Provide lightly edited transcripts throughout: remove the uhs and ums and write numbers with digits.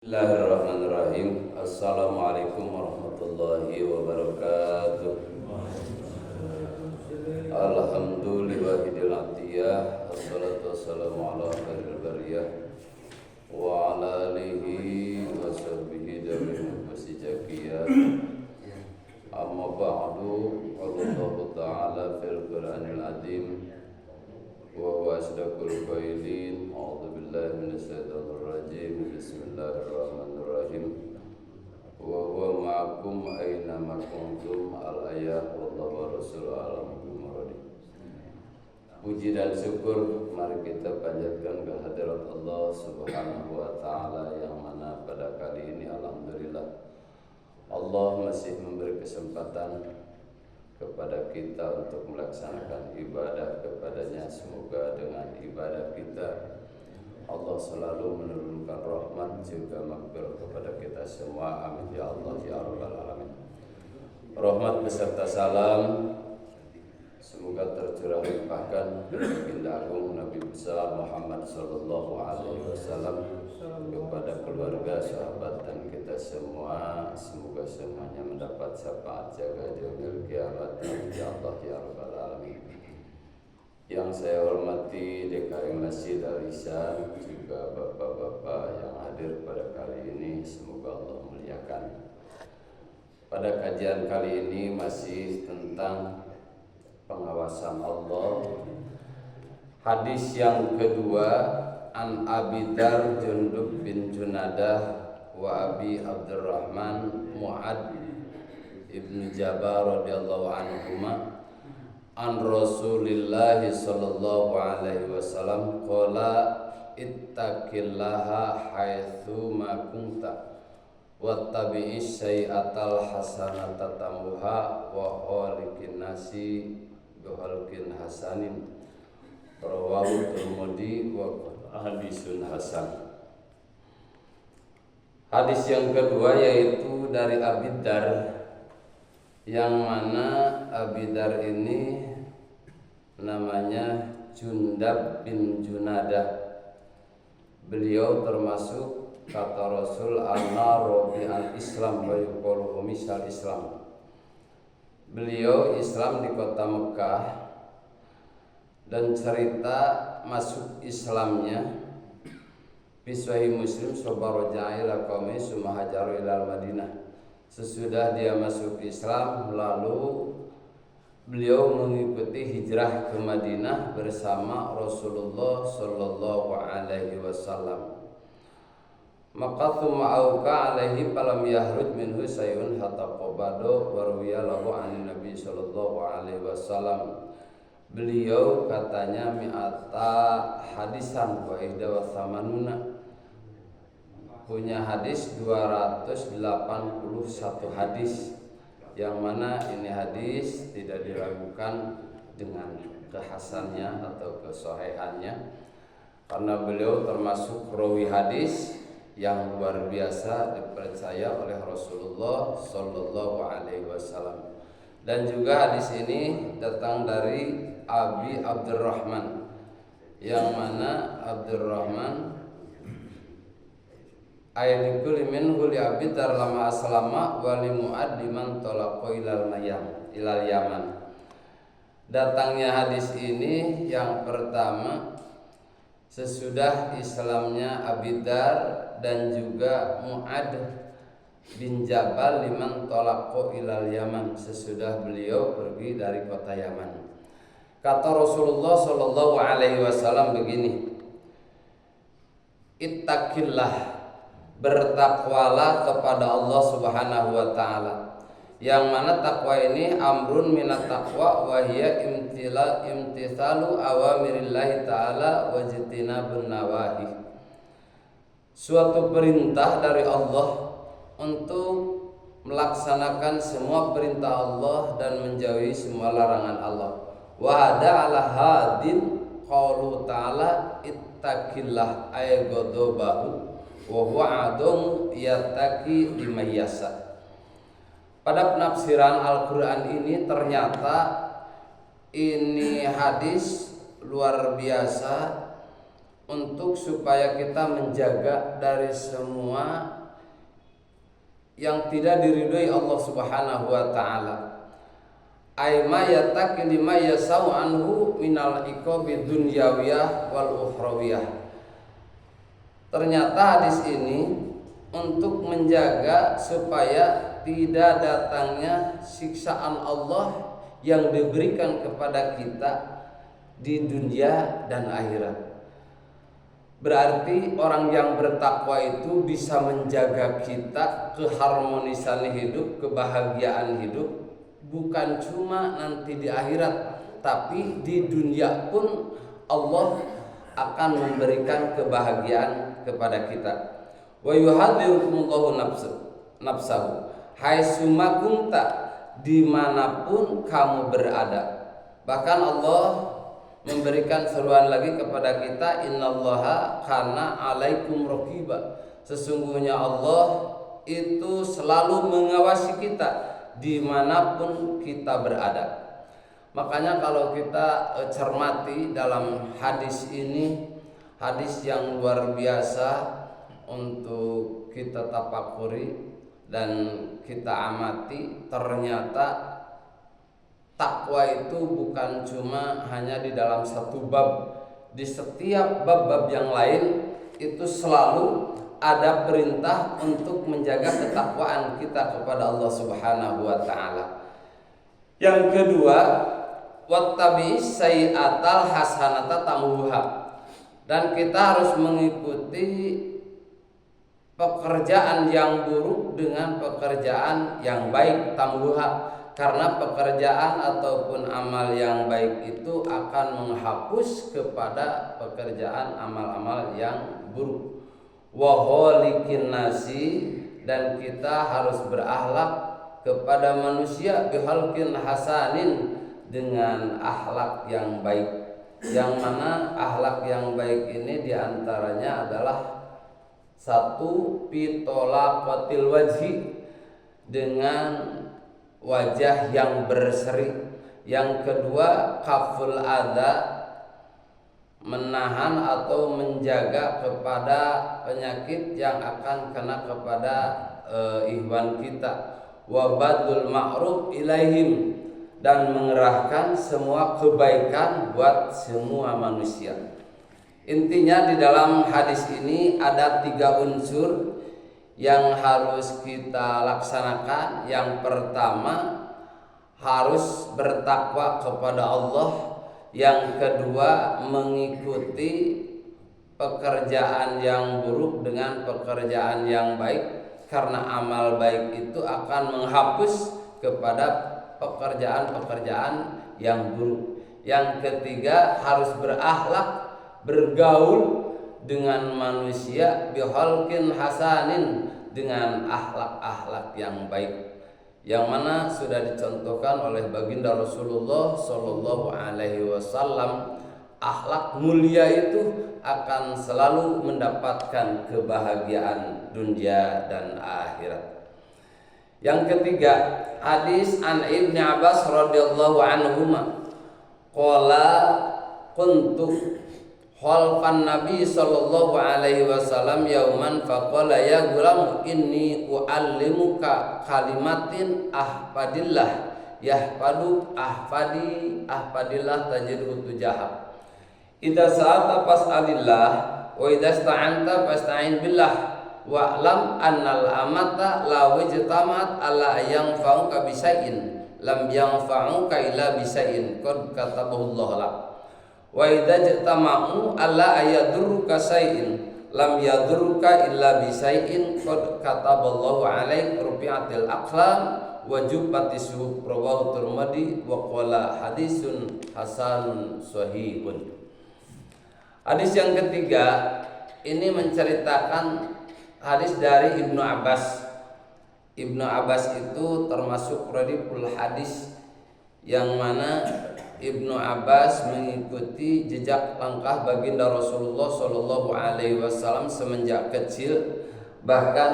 Bismillahirrahmanirrahim. Assalamualaikum warahmatullahi wabarakatuh. Alhamdulillahil atiyah. Assalatu wassalamu ala khairil bariyah wa ala alihi wa sahbihi dawil wasijakiyah. Amma ba'du. Allahu ta'ala fil Qur'anil azim wa huwa asdaqul qailin. A'udzu billahi minasyaitonir rajim. Bismillahirrahmanirrahim. Wa huwa ma'akum aina ma kuntum. Al-ayat. Wallahu wa rasuluhu a'lam bimuradi. Puji dan syukur mari kita panjatkan kehadirat Allah Subhanahu wa taala, yang mana pada kali ini alhamdulillah Allah masih memberi kesempatan kepada kita untuk melaksanakan ibadah kepadanya. Semoga dengan ibadah kita Allah selalu menurunkan rahmat juga maghfirah kepada kita semua. Amin ya Allah ya rabbal alamin. Rahmat beserta salam semoga tercurah limpahkan baginda agung Nabi besar Muhammad sallallahu alaihi wasallam kepada keluarga, sahabat dan kita semua. Semoga semuanya mendapat syafaat jaga yaumil kiamat. Amin ya Allah ya rabbal alamin. Yang saya hormati DKM Masjid Al-Ihsan, juga bapak-bapak yang hadir pada kali ini, semoga Allah muliakan. Pada kajian kali ini masih tentang pengawasan Allah. Hadis yang kedua, An Abi Dar Jundub bin Junadah wa Abi Abdurrahman Mu'ad ibn Jabal radhiyallahu anhuma an Rasulillah sallallahu alaihi wasallam qala ittaqillaha haitsu ma kunta wattabi'is sayyi'atal hasanata tamuha wa khaliqin nasi bihalqin hasanin. Rawahu Tirmidzi wa hadisun hasan. Hadis yang kedua yaitu dari Abi Dar, yang mana Abi Dar ini namanya Jundab bin Junadah. Beliau termasuk kata Rasul an-narobi al-Islam wa yuqalu misal Islam. Beliau Islam di kota Mekah, dan cerita masuk Islamnya Sahih Muslim sobaraja ila qaumi summa hajaru ila Madinah. Sesudah dia masuk Islam, lalu beliau mengikuti hijrah ke Madinah bersama Rasulullah sallallahu alaihi wasallam. Maka thumma auqa alaihi falam yahruj minhu sayun hatta qabado wa ruwiya lahu an Nabi sallallahu alaihi wasallam. Beliau katanya mi'ata hadisan wa ihda wa thamanuna, punya hadis 281 hadis, yang mana ini hadis tidak diragukan dengan kehasannya atau kesohihannya, karena beliau termasuk rawi hadis yang luar biasa dipercaya oleh Rasulullah sallallahu alaihi wasallam. Dan juga hadis ini datang dari Abi Abdurrahman, yang mana Abdurrahman aylikul minhu li Abi Dar lama aslama wa li Mu'ad liman talaqa ilal Yaman. Datangnya hadis ini yang pertama sesudah Islamnya Abi Dar dan juga Mu'ad bin Jabal liman talaqa ilal Yaman, sesudah beliau pergi dari kota Yaman. Kata Rasulullah sallallahu alaihi wasallam begini, ittaqillah, bertakwalah kepada Allah Subhanahu wa taala. Yang mana takwa ini amrun minat taqwa wa hiya imtithalu awamirillahi taala wa jitinabun nawahi. Suatu perintah dari Allah untuk melaksanakan semua perintah Allah dan menjauhi semua larangan Allah. Wa hada ala hadin qaulu ta'ala ittaqillah ay ghadabahu wa huwa adum yattaqi limayasa. Pada penafsiran Al-Qur'an ini ternyata ini hadis luar biasa untuk supaya kita menjaga dari semua yang tidak diridhoi Allah Subhanahu wa taala. Aima yattaqi lima yasau anhu minal iqabi dunyawiyah wal ukhrawiyah. Ternyata hadis ini untuk menjaga supaya tidak datangnya siksaan Allah yang diberikan kepada kita di dunia dan akhirat. Berarti orang yang bertakwa itu bisa menjaga kita keharmonisan hidup, kebahagiaan hidup, bukan cuma nanti di akhirat, tapi di dunia pun Allah akan memberikan kebahagiaan kepada kita. Wa yuhadzirukumullahu nafsahu haitsu ma kunta, dimanapun kamu berada. Bahkan Allah memberikan seruan lagi kepada kita, innallaha kana alaikum raqiba. Sesungguhnya Allah itu selalu mengawasi kita dimanapun kita berada. Makanya kalau kita cermati dalam hadis ini, hadis yang luar biasa untuk kita tafakuri dan kita amati, ternyata takwa itu bukan cuma hanya di dalam satu bab. Di setiap bab-bab yang lain itu selalu ada perintah untuk menjaga ketakwaan kita kepada Allah Subhanahu wa taala. Yang kedua, wattabi'is sayyi'atal hasanata tamhuha. Dan kita harus mengikuti pekerjaan yang buruk dengan pekerjaan yang baik, tamhuha. Karena pekerjaan ataupun amal yang baik itu akan menghapus kepada pekerjaan amal-amal yang buruk. Wa khaliqin nasi, dan kita harus berakhlak kepada manusia bihalqin hasanin, dengan akhlak yang baik. Yang mana akhlak yang baik ini diantaranya adalah satu, pitolaqatil wajhi, dengan wajah yang berseri. Yang kedua, kaful adza, menahan atau menjaga kepada penyakit yang akan kena kepada ikhwan kita. Wa badlul ma'ruf ilaihim, dan mengerahkan semua kebaikan buat semua manusia. Intinya di dalam hadis ini ada 3 unsur yang harus kita laksanakan. Yang pertama, harus bertakwa kepada Allah. Yang kedua, mengikuti pekerjaan yang buruk dengan pekerjaan yang baik, karena amal baik itu akan menghapus kepada pekerjaan-pekerjaan yang buruk. Yang ketiga, harus berakhlak, bergaul dengan manusia bihalqin hasanin, dengan akhlak-akhlak yang baik, yang mana sudah dicontohkan oleh baginda Rasulullah Shallallahu Alaihi Wasallam. Akhlak mulia itu akan selalu mendapatkan kebahagiaan dunia dan akhirat. Yang ketiga, hadis an Ibnu Abbas radhiyallahu anhuma qala kuntu khalfan Nabi sallallahu alaihi wasallam yauman faqala ya gulam inni uallimuka kalimatin ahfadillah yahfadu ahfadillah tajidhu tujahab. Idza sa'alta fas'alillah wa idza ista'anta fasta'in billah wa'lam annal amata la wajtamat ala yanfa'uka bisai'in lam yanfa'uka illa bisai'in qad katabahu Allah lak. Wa idza jama'u alla ayadurruka shay'in lam yadurruka illa bi shay'in qad kataballahu 'alaik rufi'atil aqlam wa jubbatis suhuf rawahu Tirmidzi wa qala hadisun hasanun shahihun. Hadis yang ketiga ini menceritakan hadis dari Ibnu Abbas. Ibnu Abbas itu termasuk radiful hadis, yang mana Ibnu Abbas mengikuti jejak langkah baginda Rasulullah Shallallahu Alaihi Wasallam semenjak kecil. Bahkan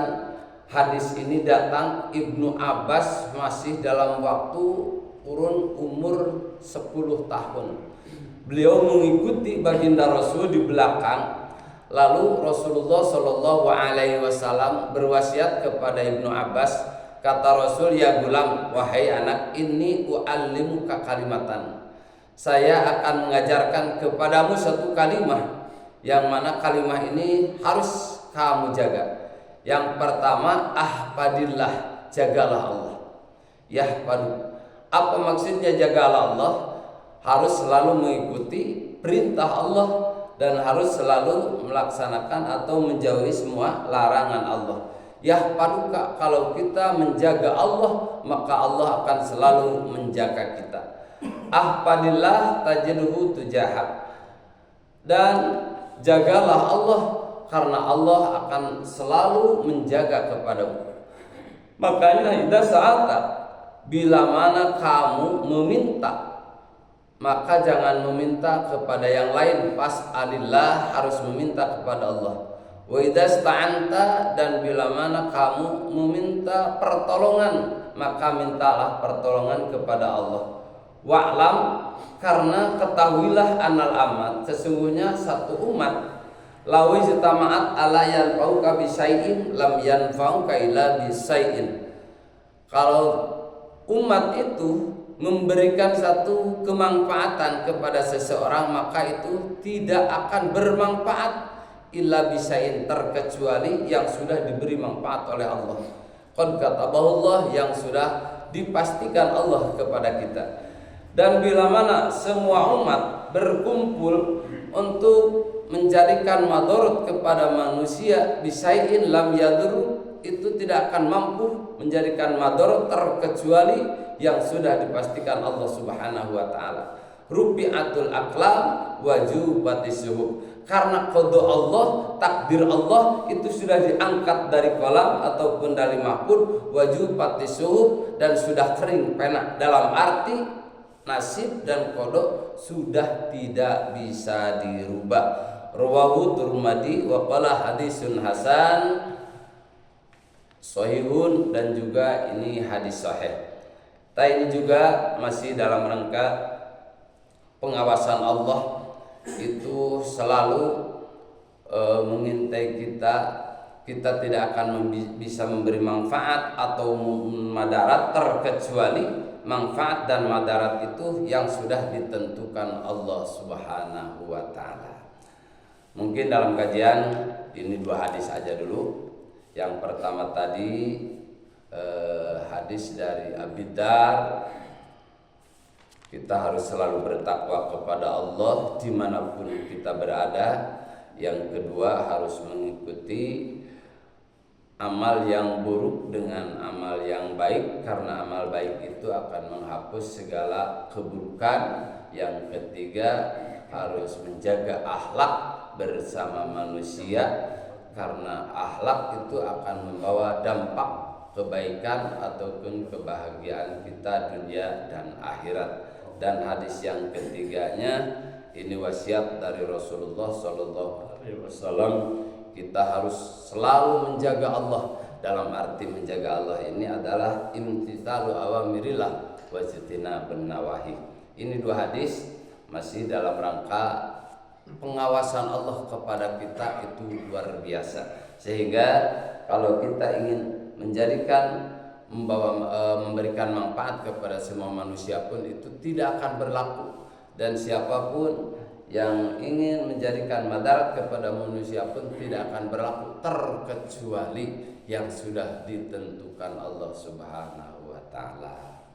hadis ini datang Ibnu Abbas masih dalam waktu kurun umur 10 tahun. Beliau mengikuti baginda Rasul di belakang, Lalu Rasulullah Shallallahu Alaihi Wasallam berwasiat kepada Ibnu Abbas, kata Rasul, ya gulam, wahai anak, ini u'allimuka kalimatan, saya akan mengajarkan kepadamu satu kalimat, yang mana kalimat ini harus kamu jaga. Yang pertama, ahfadillah, jagalah Allah. Yahfadu, apa maksudnya jagalah Allah? Harus selalu mengikuti perintah Allah dan harus selalu melaksanakan atau menjauhi semua larangan Allah. Yahfaduka, kalau kita menjaga Allah, maka Allah akan selalu menjaga kita. Ahfadillah tajidhu tujahak, dan jagalah Allah karena Allah akan selalu menjaga kepadamu. Makanya idza sa'alta, bila mana kamu meminta, maka jangan meminta kepada yang lain, fas'alillah, harus meminta kepada Allah. Wa idza sta'anta, dan bila mana kamu meminta pertolongan, maka mintalah pertolongan kepada Allah. Wa'lam, karena ketahuilah anal amat, sesungguhnya satu umat, lawi jitama'at ala yanfa'uka bisai'in lam yanfa'uka illa bisai'in. Kalau umat itu memberikan satu kemanfaatan kepada seseorang, maka itu tidak akan bermanfaat illa bisain, terkecuali yang sudah diberi manfaat oleh Allah. Qad katabahullah, yang sudah dipastikan Allah kepada kita. Dan bila mana semua umat berkumpul untuk menjadikan madarat kepada manusia, bisain lam yadru, itu tidak akan mampu menjadikan madarat terkecuali yang sudah dipastikan Allah Subhanahu wa taala. Rubi'atul aqlam wajubatis suhub, karena qada Allah, takdir Allah itu sudah diangkat dari kolam ataupun dari mahfud, wajubatis suhub, dan sudah kering pena, dalam arti nasib dan qada sudah tidak bisa dirubah. Rawahu Tirmidzi wa qala hadisun hasan sahihun, dan juga ini hadis sahih. Ini juga masih dalam rangka pengawasan Allah, itu selalu mengintai kita tidak akan bisa memberi manfaat atau madarat, terkecuali manfaat dan madarat itu yang sudah ditentukan Allah Subhanahu wa taala. Mungkin dalam kajian ini 2 hadis aja dulu. Yang pertama tadi hadis dari Abi Dar, kita harus selalu bertakwa kepada Allah dimanapun kita berada. Yang kedua, harus mengikuti amal yang buruk dengan amal yang baik, karena amal baik itu akan menghapus segala keburukan. Yang ketiga, harus menjaga akhlak bersama manusia, karena akhlak itu akan membawa dampak kebaikan ataupun kebahagiaan kita dunia dan akhirat. Dan hadis yang ketiganya, ini wasiat dari Rasulullah Sallallahu Alaihi Wasallam, kita harus selalu menjaga Allah. Dalam arti menjaga Allah ini adalah imtithalu awamirillah wa ijtinabun nawahi. Ini 2 hadis masih dalam rangka pengawasan Allah kepada kita itu luar biasa. Sehingga kalau kita ingin memberikan manfaat kepada semua manusia pun, itu tidak akan berlaku. Dan siapapun yang ingin menjadikan madarat kepada manusia pun tidak akan berlaku, terkecuali yang sudah ditentukan Allah Subhanahu wa taala.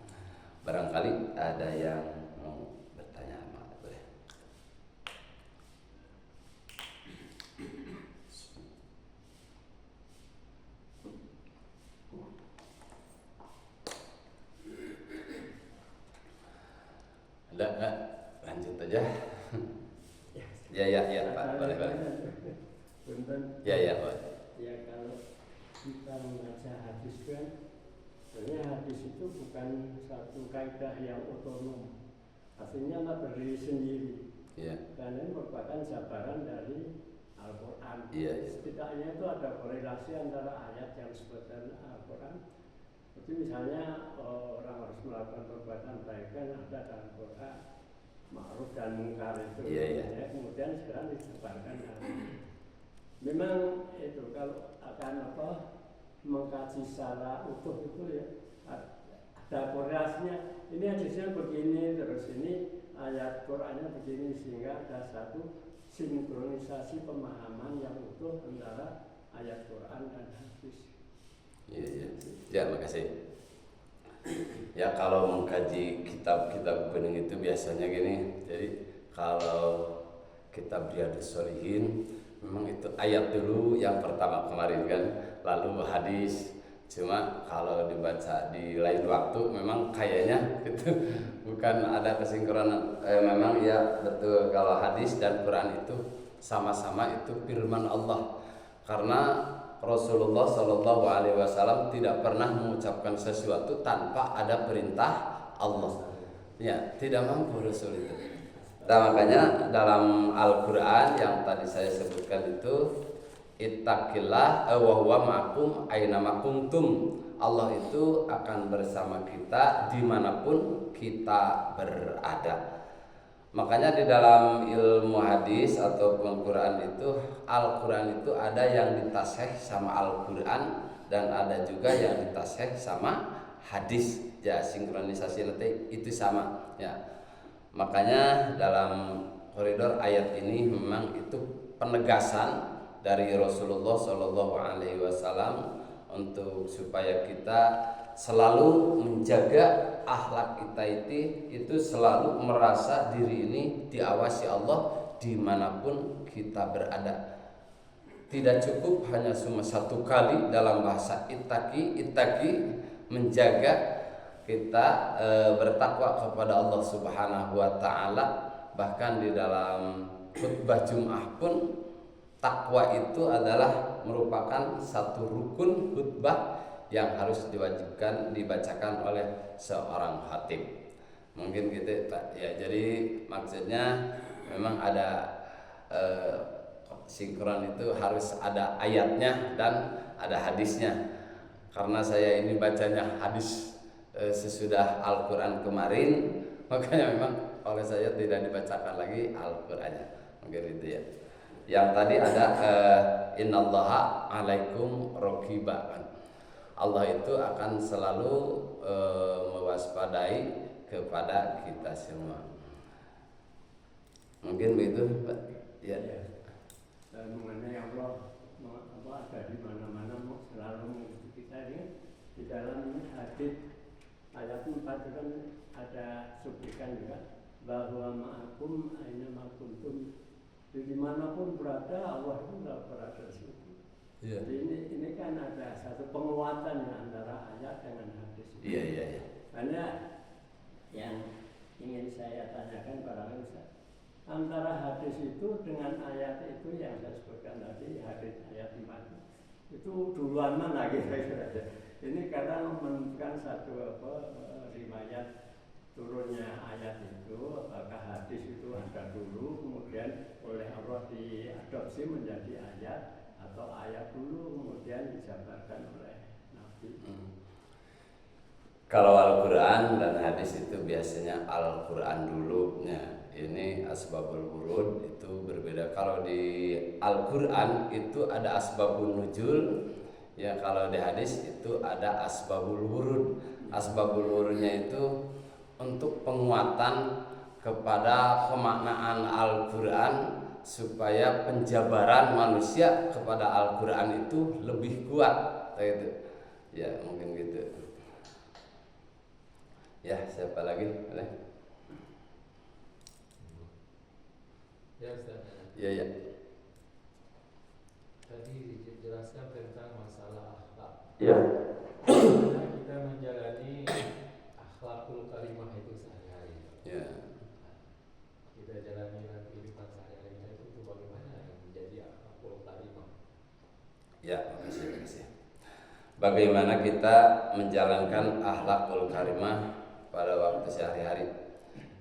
Barangkali ada yang mau bertanya, boleh. Enggak, lanjut aja. Ya, Pak, boleh. Ya, Pak. Ya, kalau kita membaca hadis kan, sebenarnya hadis itu bukan satu kaidah yang otonom, artinya berdiri sendiri. Ya. Karena ini merupakan jabaran dari Al-Quran. Ya. Setidaknya itu ada korelasi antara ayat yang disebutkan Al-Quran. Seperti misalnya orang harus melakukan perbuatan baik, kan ada dalam Quran ma'ruf dan mungkar itu. Ya. Kemudian sekarang disebarkan memang itu kalau akan mengkaji secara utuh itu ya ada korelasinya. Ini hadisnya begini, terus ini ayat Qur'annya begini, sehingga ada satu sinkronisasi pemahaman yang utuh antara ayat Qur'an dan hadis. Ya, makasih. Ya, kalau mengkaji kitab-kitab kuning itu biasanya gini. Jadi kalau kitab Riyadhus Shalihin memang itu ayat dulu yang pertama kemarin kan, lalu hadis. Cuma kalau dibaca di lain waktu memang kayaknya gitu bukan ada kesinkronan. Memang ya betul, kalau hadis dan Quran itu sama-sama itu firman Allah. Karena Rasulullah Shallallahu Alaihi Wasallam tidak pernah mengucapkan sesuatu tanpa ada perintah Allah. Ya, tidak mampu Rasul itu. Nah, makanya dalam Al-Quran yang tadi saya sebutkan itu, ittaqillah wa huwa ma'akum aina ma kuntum. Allah itu akan bersama kita dimanapun kita berada. Makanya di dalam ilmu hadis ataupun Quran itu, Al-Quran itu ada yang ditasih sama Al-Quran dan ada juga yang ditasih sama hadis. Ya, sinkronisasi nanti itu sama ya. Makanya dalam koridor ayat ini memang itu penegasan dari Rasulullah Shallallahu Alaihi Wasallam untuk supaya kita selalu menjaga akhlak kita itu selalu merasa diri ini diawasi Allah dimanapun kita berada. Tidak cukup hanya cuma satu kali dalam bahasa ittaqi menjaga kita bertakwa kepada Allah Subhanahu wa taala. Bahkan di dalam khutbah Jumat pun takwa itu adalah merupakan satu rukun khutbah yang harus diwajibkan dibacakan oleh seorang khatib. Mungkin gitu Pak. Ya, jadi maksudnya memang ada sinkron itu harus ada ayatnya dan ada hadisnya. Karena saya ini bacanya hadis sesudah Al-Quran kemarin, makanya memang oleh saya tidak dibacakan lagi Al-Qurannya. Mungkin itu ya. Yang tadi ada innallaha alaikum raqiba. Allah itu akan selalu mewaspadai kepada kita semua. Mungkin begitu Pak. Ya. Dan mengenai Allah ada di mana-mana selalu mengikuti kita ini. Di dalam hadis ayat 4 kan ada cuplikan juga bahwa ma'akum aina ma kuntum. Dimanapun berada Allah itu tidak berada di situ. Yeah. Jadi ini kan ada satu penguatan antara ayat dengan hadis. Iya. Karena yang ingin saya tanyakan barangkali Ustaz, antara hadis itu dengan ayat itu yang saya sebutkan tadi, hadis ayat 5 itu duluan mana kira-kira? Ini kadang menunjukkan satu riwayat turunnya ayat itu, apakah hadis itu ada dulu kemudian oleh Allah diadopsi menjadi ayat, atau ayat dulu kemudian dijabarkan oleh Nabi. Kalau Al-Quran dan hadis itu biasanya Al-Quran dulu ya. Ini asbabul wurud itu berbeda. Kalau di Al-Quran itu ada asbabun nuzul ya, kalau di hadis itu ada asbabul wurud. Asbabul wurudnya itu untuk penguatan kepada pemaknaan Al-Quran supaya penjabaran manusia kepada Al-Quran itu lebih kuat gitu. Ya, mungkin gitu. Ya, siapa lagi? Boleh? Ya, Ustaz. Ya. Tadi dijelaskan tentang masalah akhlak. Ya. Kita menjalani akhlakul karimah itu sehari-hari. Ya. Kita jalani kehidupan sehari-hari itu bagaimana yang menjadi akhlakul karimah? Ya, makasih. Bagaimana kita menjalankan akhlakul karimah pada waktu sehari-hari?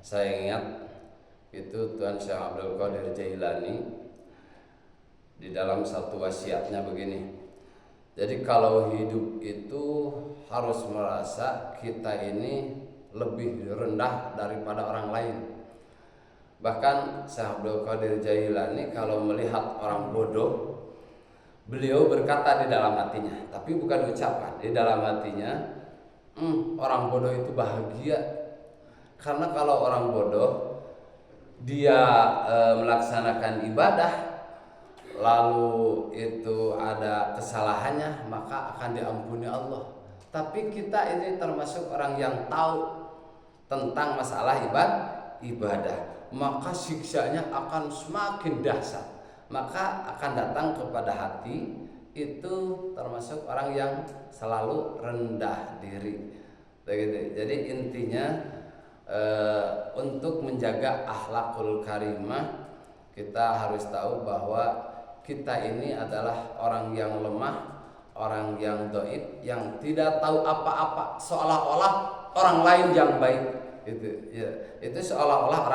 Saya ingat itu Tuan Syekh Abdul Qadir Jailani di dalam satu wasiatnya begini. Jadi kalau hidup itu harus merasa kita ini lebih rendah daripada orang lain. Bahkan Syekh Abdul Qadir Jailani kalau melihat orang bodoh Beliau berkata di dalam hatinya, tapi bukan ucapan, di dalam hatinya, orang bodoh itu bahagia. Karena kalau orang bodoh dia melaksanakan ibadah lalu itu ada kesalahannya, maka akan diampuni Allah. Tapi kita ini termasuk orang yang tahu tentang masalah ibadah, maka siksanya akan semakin dahsyat. Maka akan datang kepada hati itu termasuk orang yang selalu rendah diri. Begitu. Jadi intinya untuk menjaga akhlakul karimah, kita harus tahu bahwa kita ini adalah orang yang lemah, orang yang dhaif, yang tidak tahu apa-apa, seolah-olah orang lain yang baik. Itu seolah-olah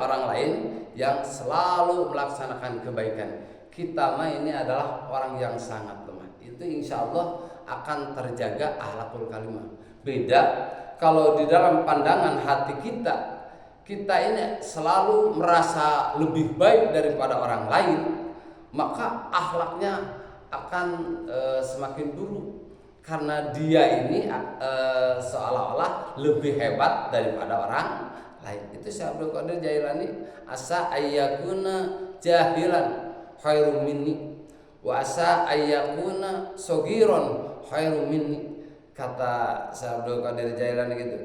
orang lain yang selalu melaksanakan kebaikan. Kita mah ini adalah orang yang sangat lemah. Itu insya Allah akan terjaga akhlakul karimah. Beda kalau di dalam pandangan hati kita ini selalu merasa lebih baik daripada orang lain, maka akhlaknya akan semakin buruk karena dia ini seolah-olah lebih hebat daripada orang lain. Itu Syekh Abdul Qadir Jailani, asa ayyakuna jahilan khairum minni wa asa ayyakuna sogiron khairum minni. Kata Syekh Abdul Qadir Jailani gitu,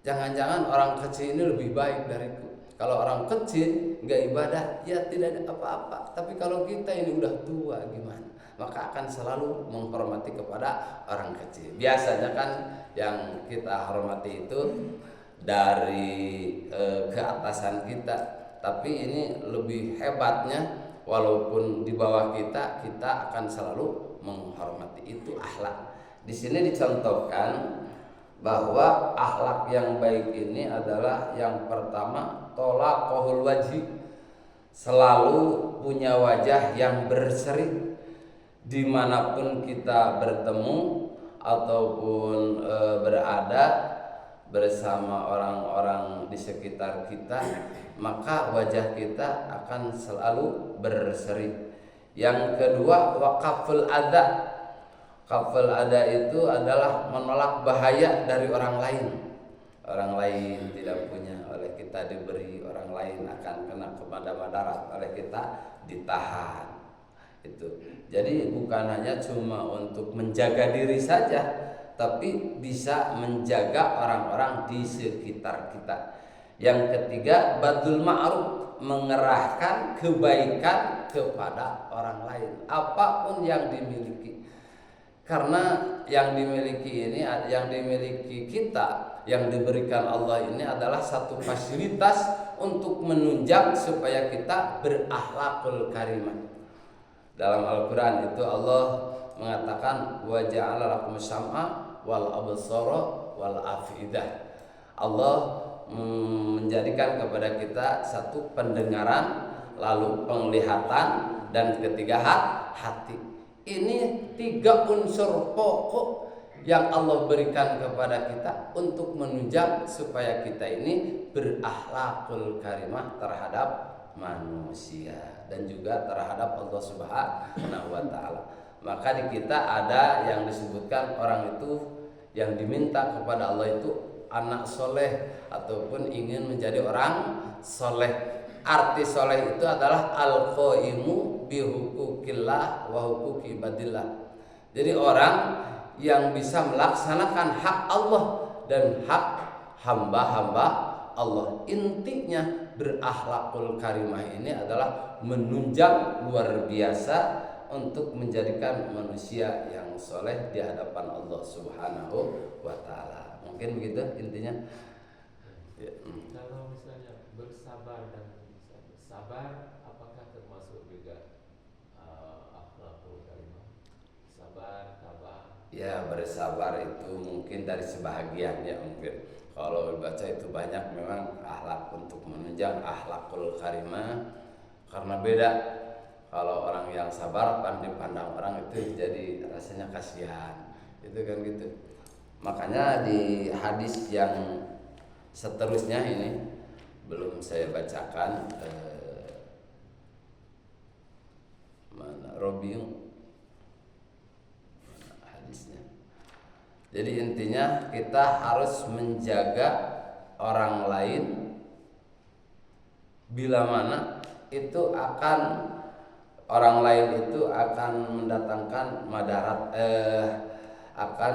jangan-jangan orang kecil ini lebih baik dariku. Kalau orang kecil nggak ibadah, ya tidak ada apa-apa. Tapi kalau kita ini udah tua gimana? Maka akan selalu menghormati kepada orang kecil. Biasanya kan yang kita hormati itu dari keatasan kita. Tapi ini lebih hebatnya, walaupun di bawah kita akan selalu menghormati. Itu akhlak. Di sini dicontohkan bahwa akhlak yang baik ini adalah yang pertama tolaqohul wajhi, selalu punya wajah yang berseri dimanapun kita bertemu ataupun berada bersama orang-orang di sekitar kita, maka wajah kita akan selalu berseri. Yang kedua waqaful adza. Kaful ada itu adalah menolak bahaya dari orang lain. Orang lain tidak punya, oleh kita diberi, orang lain akan kena kepada madarat, oleh kita ditahan. Itu. Jadi bukan hanya cuma untuk menjaga diri saja, tapi bisa menjaga orang-orang di sekitar kita. Yang ketiga badul ma'ruf, mengerahkan kebaikan kepada orang lain, apapun yang dimiliki. Karena yang dimiliki ini, yang dimiliki kita, yang diberikan Allah ini adalah satu fasilitas untuk menunjang supaya kita berakhlakul karimah. Dalam Al-Quran itu Allah mengatakan wa ja'ala lakum sam'a wal absara wal afidah. Allah menjadikan kepada kita satu pendengaran, lalu penglihatan, dan ketiga hati. Ini 3 unsur pokok yang Allah berikan kepada kita untuk menunjang supaya kita ini berakhlakul karimah terhadap manusia dan juga terhadap Allah Subhanahu wa taala. Maka di kita ada yang disebutkan orang itu yang diminta kepada Allah itu anak soleh ataupun ingin menjadi orang soleh. Arti soleh itu adalah al-qaimu bihukukillah wa hukuki ibadillah. Jadi orang yang bisa melaksanakan hak Allah dan hak hamba-hamba Allah. Intinya berakhlakul karimah ini adalah menunjang luar biasa untuk menjadikan manusia yang soleh di hadapan Allah Subhanahu wa taala. Mungkin begitu intinya. Ya. Kalau misalnya bersabar dan sabar, apakah termasuk juga akhlakul karimah? Sabar, tabah. Ya, bersabar itu mungkin dari sebahagian ya mungkin. Kalau dibaca itu banyak memang akhlak untuk menunjang akhlakul karimah, karena beda. Kalau orang yang sabar dipandang orang itu jadi rasanya kasihan. Itu kan gitu. Makanya di hadis yang seterusnya ini belum saya bacakan, mana Jadi intinya kita harus menjaga orang lain bila mana itu orang lain itu akan mendatangkan madarat, akan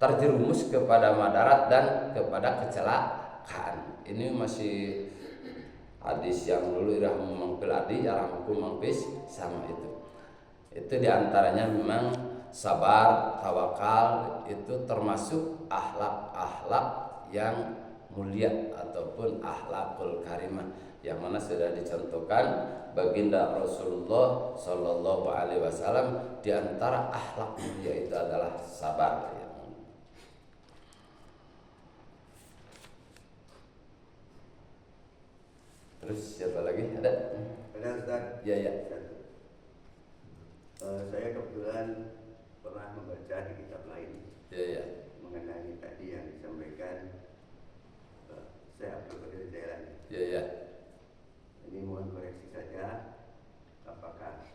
terjerumus kepada madarat dan kepada kecelakaan. Ini masih hadis yang dulu irahmu mangpil adi yarahmu mangpis sama itu. Itu diantaranya memang sabar, tawakal itu termasuk akhlak-akhlak yang mulia ataupun akhlakul karimah yang mana sudah dicontohkan baginda Rasulullah Shallallahu Alaihi Wasallam. Di antara akhlak mulia itu adalah sabar. Terus siapa lagi? Ada? Ada Ustaz? Ya ya. Saya kebetulan pernah membaca di kitab lain Ya. mengenai tadi yang disampaikan saya Abdul Qadir Jailani. Ya. Ini mohon koreksi saja apakah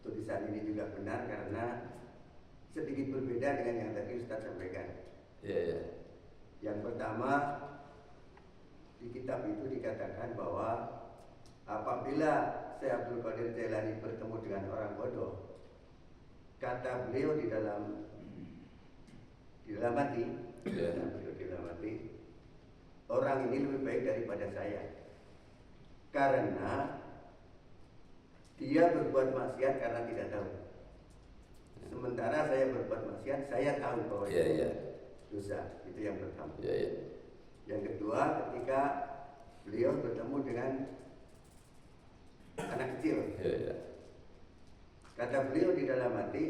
tulisan ini juga benar, karena sedikit berbeda dengan yang tadi Ustaz sampaikan. Ya. Yang pertama, di kitab itu dikatakan bahwa apabila Syekh Abdul Qadir Jailani bertemu dengan orang bodoh, kata beliau di dalam hati, orang ini lebih baik daripada saya, karena dia berbuat maksiat karena tidak tahu. Sementara saya berbuat maksiat, saya tahu bahwa itu dosa. Itu yang pertama. Yang kedua, ketika beliau bertemu dengan anak kecil, kata beliau di dalam hati,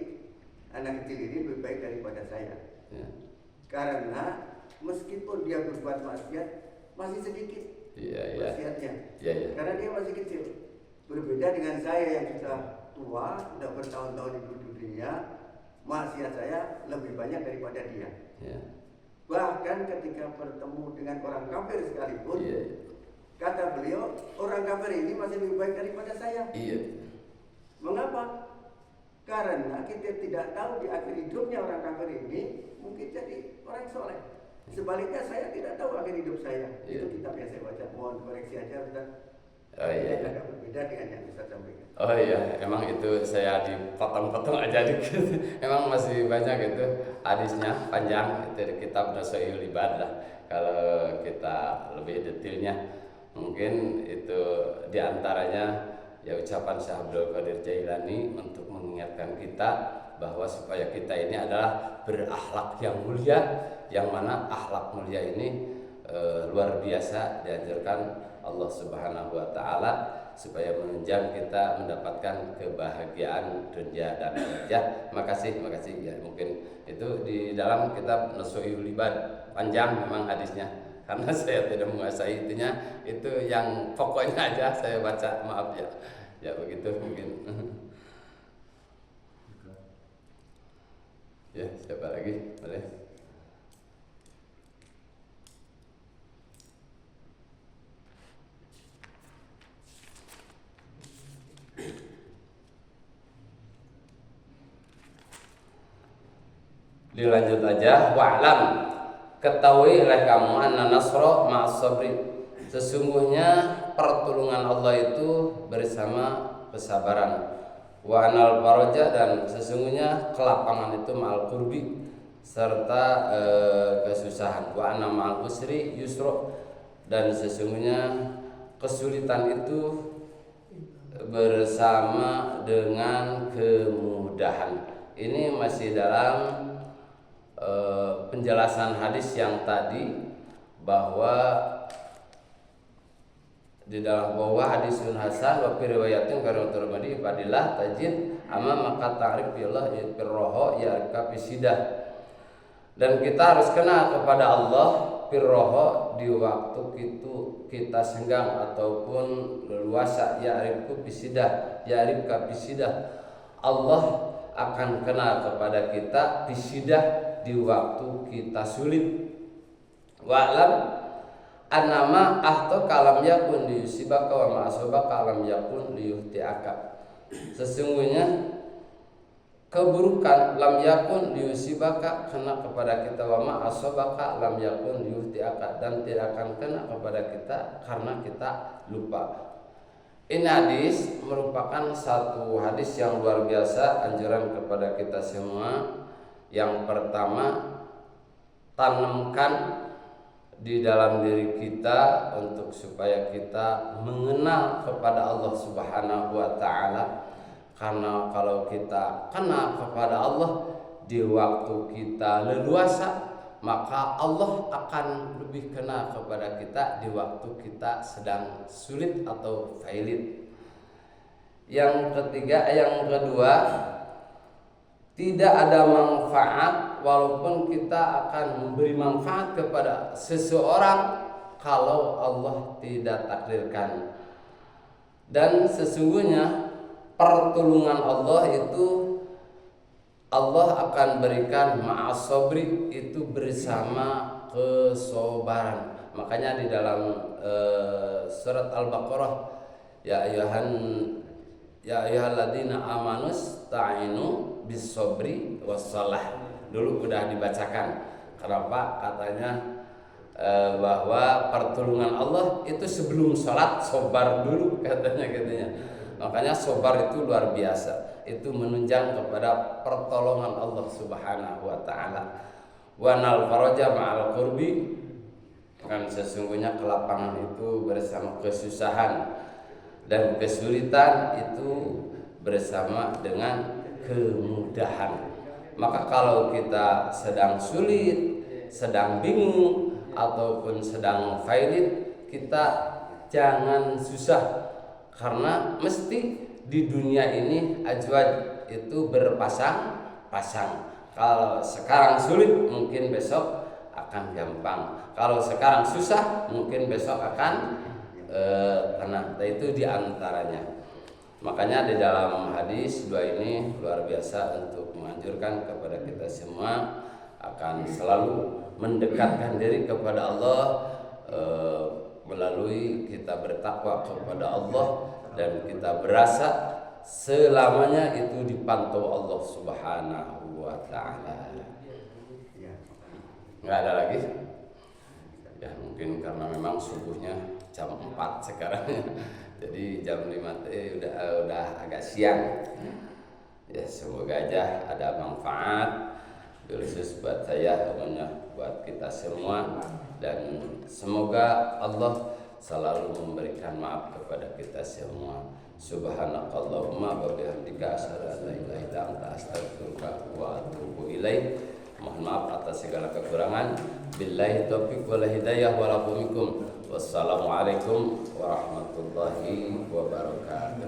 anak kecil ini lebih baik daripada saya, karena meskipun dia berbuat maksiat masih sedikit maksiatnya, karena dia masih kecil. Berbeda dengan saya yang sudah tua, sudah bertahun-tahun hidup di dunia, maksiat saya lebih banyak daripada dia. Bahkan ketika bertemu dengan orang kafir sekalipun, kata beliau, orang kafir ini masih lebih baik daripada saya. Mengapa? Karena kita tidak tahu di akhir hidupnya orang kafir ini mungkin jadi orang soleh. Sebaliknya saya tidak tahu akhir hidup saya. Itu kitab yang saya baca. Mohon koreksi aja Ustaz. Agak berbeda dengan yang Ustaz sampaikan. Oh iya, emang itu saya dipotong-potong aja dikit. Emang masih banyak itu hadisnya panjang, itu di kitab Nasoihul Ibad lah. Kalau kita lebih detailnya, mungkin itu diantaranya ya ucapan Syekh Abdul Qadir Jailani untuk mengingatkan kita bahwa supaya kita ini adalah berakhlak yang mulia, yang mana akhlak mulia ini luar biasa dianjurkan Allah Subhanahu wa taala supaya menunjang kita mendapatkan kebahagiaan dunia dan akhirat. Makasih ya, mungkin itu di dalam kitab Nasoihul Ibad, panjang memang hadisnya karena saya tidak menguasai itunya, itu yang pokoknya aja saya baca, maaf ya begitu mungkin. Ya, siapa lagi? Boleh. Dilanjut aja, wa'lam, ketahui oleh kamu anna nasra ma'as sabri, sesungguhnya pertolongan Allah itu bersama kesabaran, wa anal faraja, dan sesungguhnya kelapangan itu ma'al qurbi, serta kesusahan, wa anna ma'al usri yusra, dan sesungguhnya kesulitan itu bersama dengan kemudahan. Ini masih dalam penjelasan hadis yang tadi, bahwa di dalam bawah hadisun hasan wa fi riwayatin karena termadi fadilah tajid amma maka ta'rif billah firroho ya kafisidah, dan kita harus kenal kepada Allah firroho di waktu itu kita senggang ataupun leluasa, ya arifku bisidah, ya arif kafisidah, Allah akan kenal kepada kita bisidah di waktu kita sulit. Wa'lam annama ahto kalam yakun liyusibaka wa ma'asabaka kalam yakun liyuhti'aka, sesungguhnya keburukan lam yakun liusibaka kena kepada kita, wa ma asabaka lam yakun liuhtiaka dan tidak akan kena kepada kita karena kita lupa. Ini hadis merupakan satu hadis yang luar biasa, anjuran kepada kita semua. Yang pertama, tanamkan di dalam diri kita untuk supaya kita mengenal kepada Allah Subhanahu wa taala. Karena kalau kita kenal kepada Allah di waktu kita leluasa, maka Allah akan lebih kenal kepada kita di waktu kita sedang sulit atau failit. Yang kedua, tidak ada manfaat walaupun kita akan memberi manfaat kepada seseorang kalau Allah tidak takdirkan. Dan sesungguhnya pertolongan Allah itu Allah akan berikan ma'as sabri, itu bersama kesabaran. Makanya di dalam surat Al-Baqarah, ya ayyuhalladzina amanus ta'inu bis sabri wassalah, dulu udah dibacakan. Kenapa? Katanya bahwa pertolongan Allah itu sebelum sholat sabar dulu katanya. Makanya sabar itu luar biasa, itu menunjang kepada pertolongan Allah Subhanahu wa taala. Wa nal faraja ma'al qurbi, kan sesungguhnya kelapangan itu bersama kesusahan dan kesulitan itu bersama dengan kemudahan. Maka kalau kita sedang sulit, sedang bingung ataupun sedang failit, kita jangan susah. Karena mesti di dunia ini ajwad itu berpasang-pasang. Kalau sekarang sulit, mungkin besok akan gampang. Kalau sekarang susah, mungkin besok akan tenang. Itu diantaranya. Makanya di dalam hadis dua ini luar biasa untuk menganjurkan kepada kita semua akan selalu mendekatkan diri kepada Allah melalui kita bertakwa kepada Allah dan kita berasa selamanya itu dipantau Allah Subhanahu wa taala. Enggak ada lagi? Ya mungkin karena memang subuhnya jam 4 sekarang. Jadi jam 5 udah agak siang. Ya semoga aja ada manfaat khusus buat saya, buat kita semua, dan semoga Allah selalu memberikan maaf kepada kita semua. Subhanakallahumma wa bihamdika asyhadu an la ilaha illa anta astaghfiruka wa atubu ilaik. Mohon maaf atas segala kekurangan. Billahi taufiq wal hidayah walakum minkum. Wassalamualaikum warahmatullahi wabarakatuh.